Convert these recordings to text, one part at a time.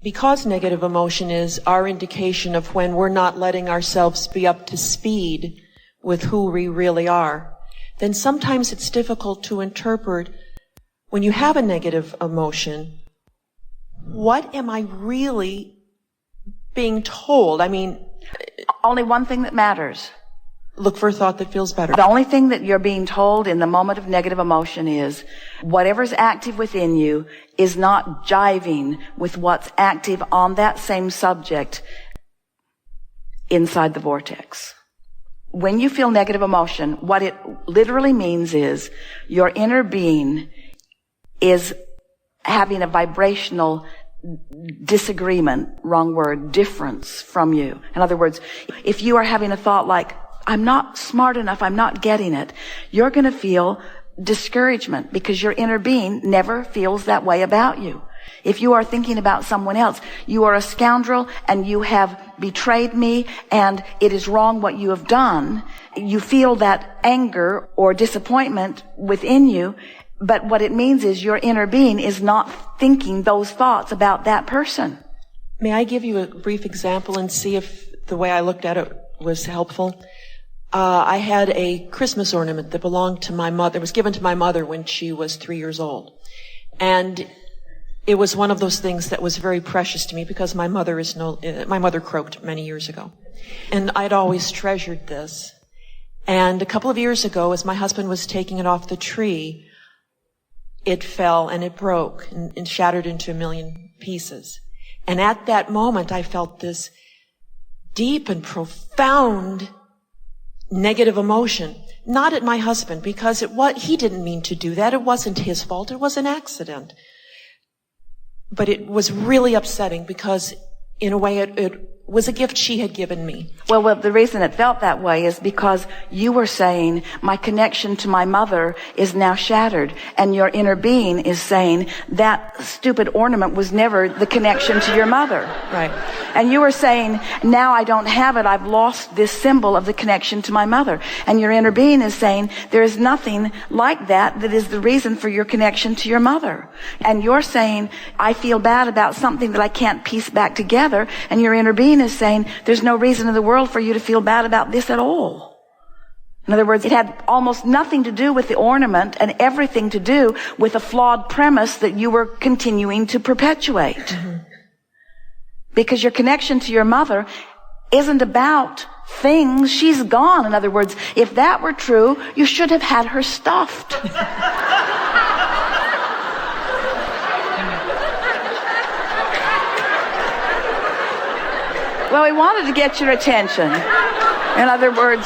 because negative emotion is our indication of when we're not letting ourselves be up to speed with who we really are, then sometimes it's difficult to interpret when you have a negative emotion, what am I really being told? I mean, only one thing that matters. Look for a thought that feels better. The only thing that you're being told in the moment of negative emotion is whatever's active within you is not jiving with what's active on that same subject inside the vortex. When you feel negative emotion, what it literally means is your inner being is having a vibrational disagreement, wrong word, difference from you. In other words, if you are having a thought like, I'm not smart enough, I'm not getting it, you're going to feel discouragement because your inner being never feels that way about you. If you are thinking about someone else, you are a scoundrel and you have betrayed me and it is wrong what you have done, you feel that anger or disappointment within you, but what it means is your inner being is not thinking those thoughts about that person. May I give you a brief example and see if the way I looked at it was helpful? I had a Christmas ornament that belonged to my mother. It was given to my mother when she was 3 years old. And it was one of those things that was very precious to me because my mother croaked many years ago. And I'd always treasured this. And a couple of years ago, as my husband was taking it off the tree, it fell and it broke and shattered into a million pieces. And at that moment, I felt this deep and profound negative emotion, not at my husband, because he didn't mean to do that. It wasn't his fault. It was an accident. But it was really upsetting because in a way it was a gift she had given me. Well, the reason it felt that way is because you were saying, my connection to my mother is now shattered. And your inner being is saying, that stupid ornament was never the connection to your mother. Right. And you were saying, now I don't have it. I've lost this symbol of the connection to my mother. And your inner being is saying, there is nothing like that is the reason for your connection to your mother. And you're saying, I feel bad about something that I can't piece back together. And your inner being is saying, there's no reason in the world for you to feel bad about this at all. In other words, it had almost nothing to do with the ornament and everything to do with a flawed premise that you were continuing to perpetuate. Mm-hmm. Because your connection to your mother isn't about things. She's gone. In other words, if that were true, you should have had her stuffed. Well, we wanted to get your attention. In other words,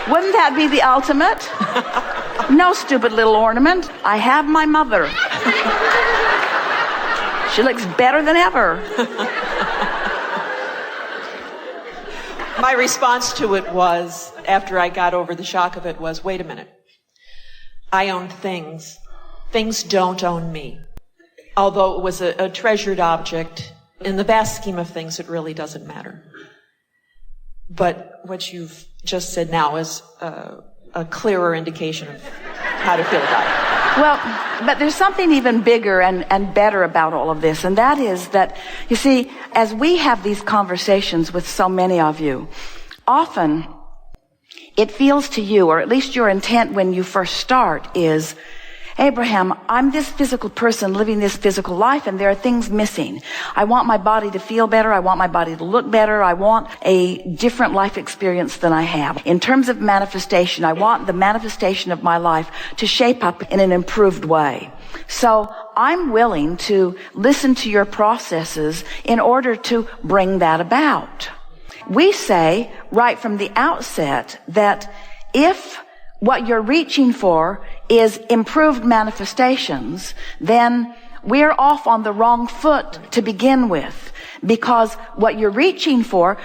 wouldn't that be the ultimate? No stupid little ornament. I have my mother. She looks better than ever. My response to it was, after I got over the shock of it, was, wait a minute. I own things. Things don't own me. Although it was a treasured object, in the vast scheme of things, it really doesn't matter. But what you've just said now is a clearer indication of how to feel about it. Well, but there's something even bigger and better about all of this, and that is that, you see, as we have these conversations with so many of you, often it feels to you, or at least your intent when you first start is, Abraham, I'm this physical person living this physical life, and there are things missing. I want my body to feel better. I want my body to look better. I want a different life experience than I have. In terms of manifestation, I want the manifestation of my life to shape up in an improved way. So I'm willing to listen to your processes in order to bring that about. We say right from the outset that if what you're reaching for is improved manifestations, then we're off on the wrong foot to begin with. Because what you're reaching for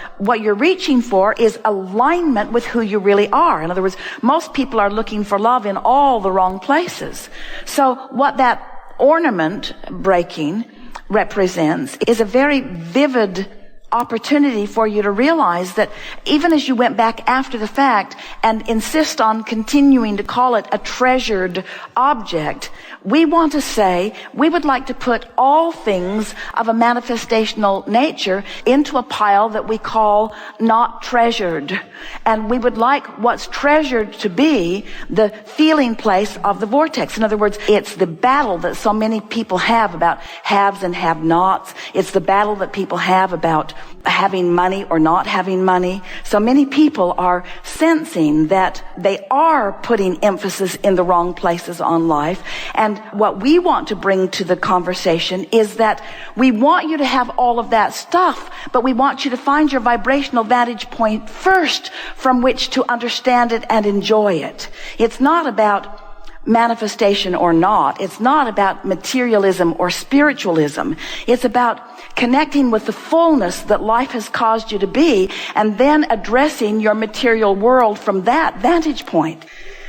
is alignment with who you really are. In other words, most people are looking for love in all the wrong places. So what that ornament breaking represents is a very vivid opportunity for you to realize that even as you went back after the fact and insist on continuing to call it a treasured object, we want to say we would like to put all things of a manifestational nature into a pile that we call not treasured. And we would like what's treasured to be the feeling place of the vortex. In other words, it's the battle that so many people have about haves and have-nots. It's the battle that people have about having money or not having money. So many people are sensing that they are putting emphasis in the wrong places on life. And what we want to bring to the conversation is that we want you to have all of that stuff, but we want you to find your vibrational vantage point first from which to understand it and enjoy it. It's not about manifestation or not. It's not about materialism or spiritualism. It's about connecting with the fullness that life has caused you to be and then addressing your material world from that vantage point.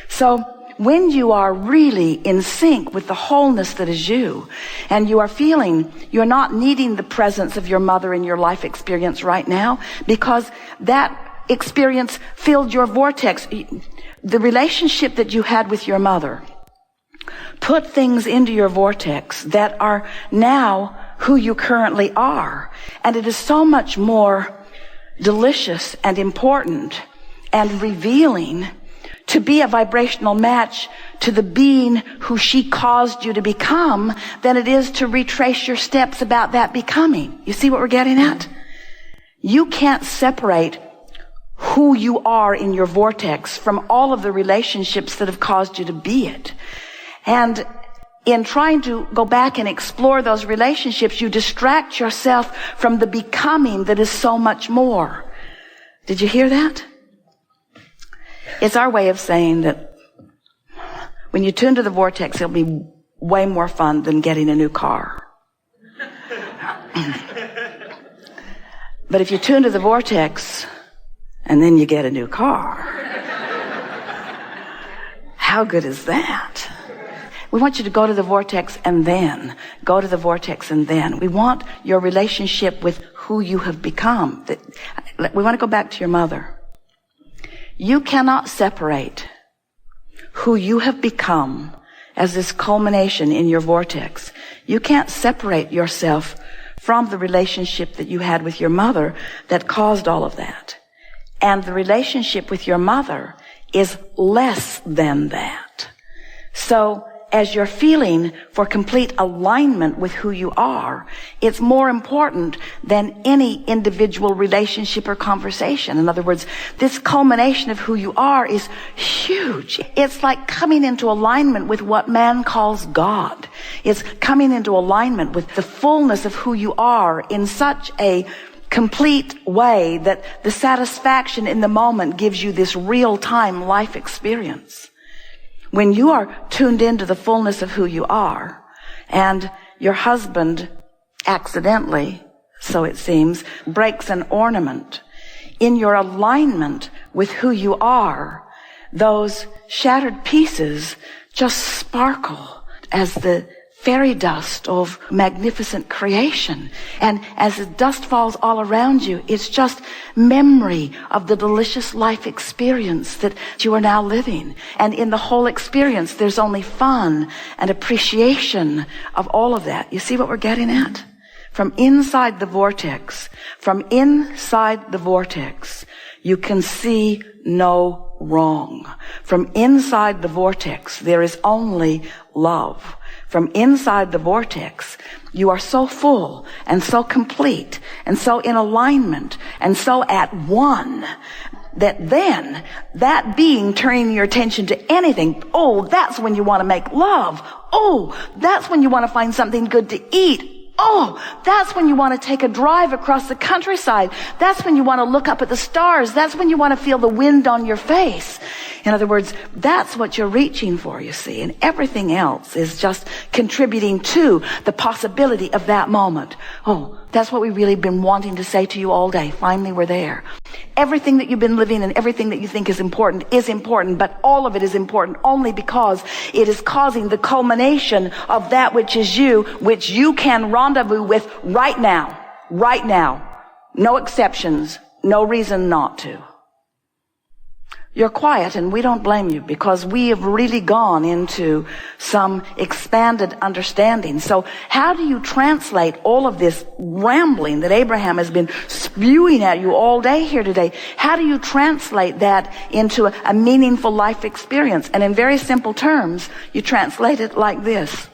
So when you are really in sync with the wholeness that is you, and you are feeling you're not needing the presence of your mother in your life experience right now, because that experience filled your vortex. The relationship that you had with your mother put things into your vortex that are now who you currently are. And it is so much more delicious and important and revealing to be a vibrational match to the being who she caused you to become than it is to retrace your steps about that becoming. You see what we're getting at? You can't separate who you are in your vortex from all of the relationships that have caused you to be it. And in trying to go back and explore those relationships, you distract yourself from the becoming that is so much more. Did you hear that? It's our way of saying that when you tune to the vortex, it'll be way more fun than getting a new car. But if you tune to the vortex and then you get a new car, how good is that? We want you to go to the vortex and then go to the vortex and then. We want your relationship with who you have become. We want to go back to your mother. You cannot separate who you have become as this culmination in your vortex. You can't separate yourself from the relationship that you had with your mother that caused all of that. And the relationship with your mother is less than that. So as you're feeling for complete alignment with who you are, it's more important than any individual relationship or conversation. In other words, this culmination of who you are is huge. It's like coming into alignment with what man calls God. It's coming into alignment with the fullness of who you are in such a complete way that the satisfaction in the moment gives you this real-time life experience. When you are tuned into the fullness of who you are, and your husband accidentally, so it seems, breaks an ornament, in your alignment with who you are, those shattered pieces just sparkle as the fairy dust of magnificent creation. And as the dust falls all around you, it's just memory of the delicious life experience that you are now living. And in the whole experience, there's only fun and appreciation of all of that. You see what we're getting at? From inside the vortex, you can see no wrong. From inside the vortex, there is only love. From inside the vortex, you are so full and so complete and so in alignment and so at one that then that being turning your attention to anything, oh, that's when you want to make love. Oh, that's when you want to find something good to eat. Oh, that's when you want to take a drive across the countryside. That's when you want to look up at the stars. That's when you want to feel the wind on your face. In other words, that's what you're reaching for, you see. And everything else is just contributing to the possibility of that moment. Oh, that's what we've really been wanting to say to you all day. Finally, we're there. Everything that you've been living and everything that you think is important, but all of it is important only because it is causing the culmination of that which is you, which you can rendezvous with right now. No exceptions, no reason not to. You're quiet, and we don't blame you, because we have really gone into some expanded understanding. So how do you translate all of this rambling that Abraham has been spewing at you all day here today? How do you translate that into a meaningful life experience? And in very simple terms, you translate it like this.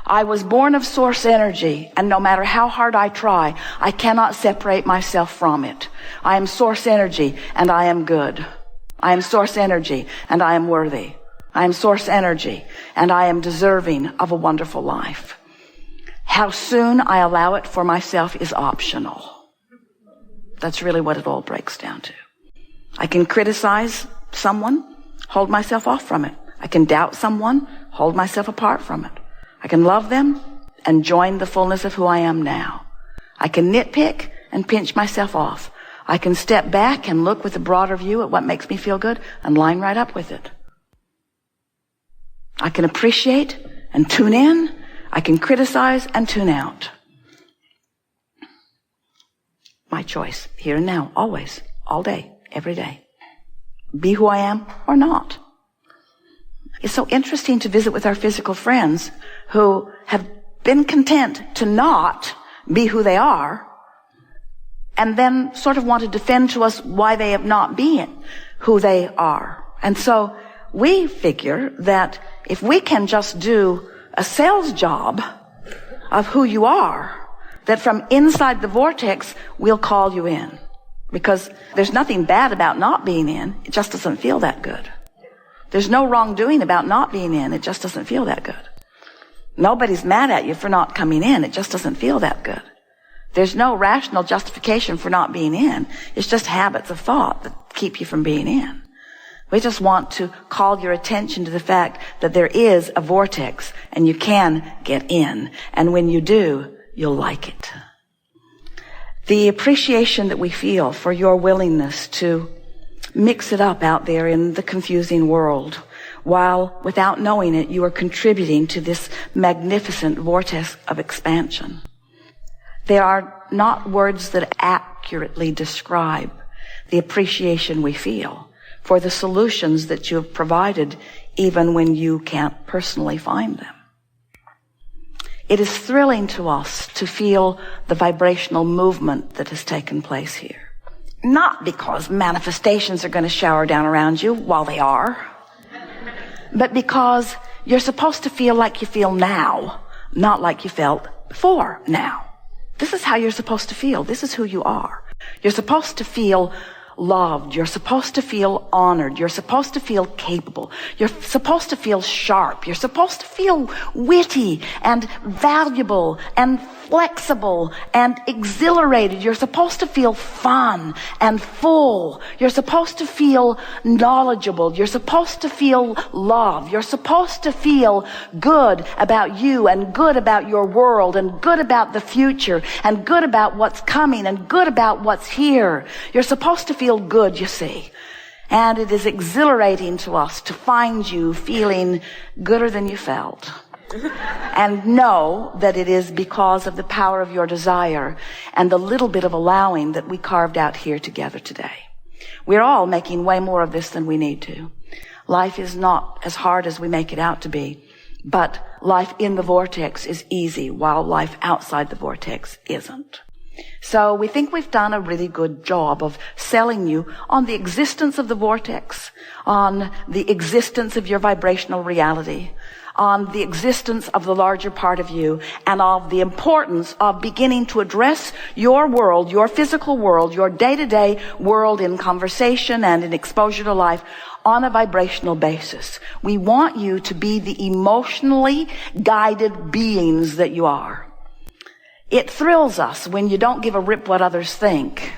I was born of source energy, and no matter how hard I try, I cannot separate myself from it. I am source energy, and I am good. I am source energy, and I am worthy. I am source energy, and I am deserving of a wonderful life. How soon I allow it for myself is optional. That's really what it all breaks down to. I can criticize someone, hold myself off from it. I can doubt someone, hold myself apart from it. I can love them and join the fullness of who I am now. I can nitpick and pinch myself off. I can step back and look with a broader view at what makes me feel good and line right up with it. I can appreciate and tune in. I can criticize and tune out. My choice, here and now, always, all day, every day. Be who I am or not. It's so interesting to visit with our physical friends who have been content to not be who they are, and then sort of want to defend to us why they have not been who they are. And so we figure that if we can just do a sales job of who you are, that from inside the vortex, we'll call you in. Because there's nothing bad about not being in. It just doesn't feel that good. There's no wrongdoing about not being in. It just doesn't feel that good. Nobody's mad at you for not coming in. It just doesn't feel that good. There's no rational justification for not being in. It's just habits of thought that keep you from being in. We just want to call your attention to the fact that there is a vortex and you can get in. And when you do, you'll like it. The appreciation that we feel for your willingness to mix it up out there in the confusing world, while without knowing it, you are contributing to this magnificent vortex of expansion. There are not words that accurately describe the appreciation we feel for the solutions that you have provided, even when you can't personally find them. It is thrilling to us to feel the vibrational movement that has taken place here. Not because manifestations are going to shower down around you, while they are, but because you're supposed to feel like you feel now, not like you felt before now. This is how you're supposed to feel. This is who you are. You're supposed to feel loved. You're supposed to feel honored. You're supposed to feel capable. You're supposed to feel sharp. You're supposed to feel witty and valuable and flexible and exhilarated. You're supposed to feel fun and full. You're supposed to feel knowledgeable. You're supposed to feel love. You're supposed to feel good about you and good about your world and good about the future and good about what's coming and good about what's here. You're supposed to feel good, you see. And it is exhilarating to us to find you feeling gooder than you felt. And know that it is because of the power of your desire and the little bit of allowing that we carved out here together today. We're all making way more of this than we need to. Life is not as hard as we make it out to be, but life in the vortex is easy, while life outside the vortex isn't. So we think we've done a really good job of selling you on the existence of the vortex, on the existence of your vibrational reality, on the existence of the larger part of you, and of the importance of beginning to address your world, your physical world, your day-to-day world in conversation and in exposure to life on a vibrational basis. We want you to be the emotionally guided beings that you are. It thrills us when you don't give a rip what others think.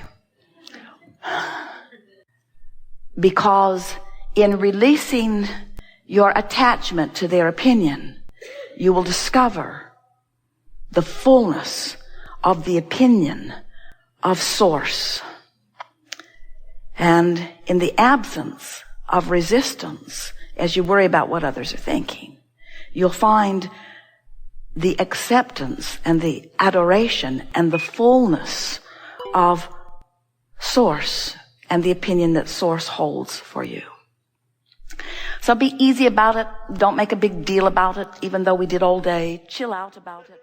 Because in releasing your attachment to their opinion, you will discover the fullness of the opinion of Source. And in the absence of resistance, as you worry about what others are thinking, you'll find the acceptance and the adoration and the fullness of Source and the opinion that Source holds for you. So be easy about it. Don't make a big deal about it, even though we did all day. Chill out about it.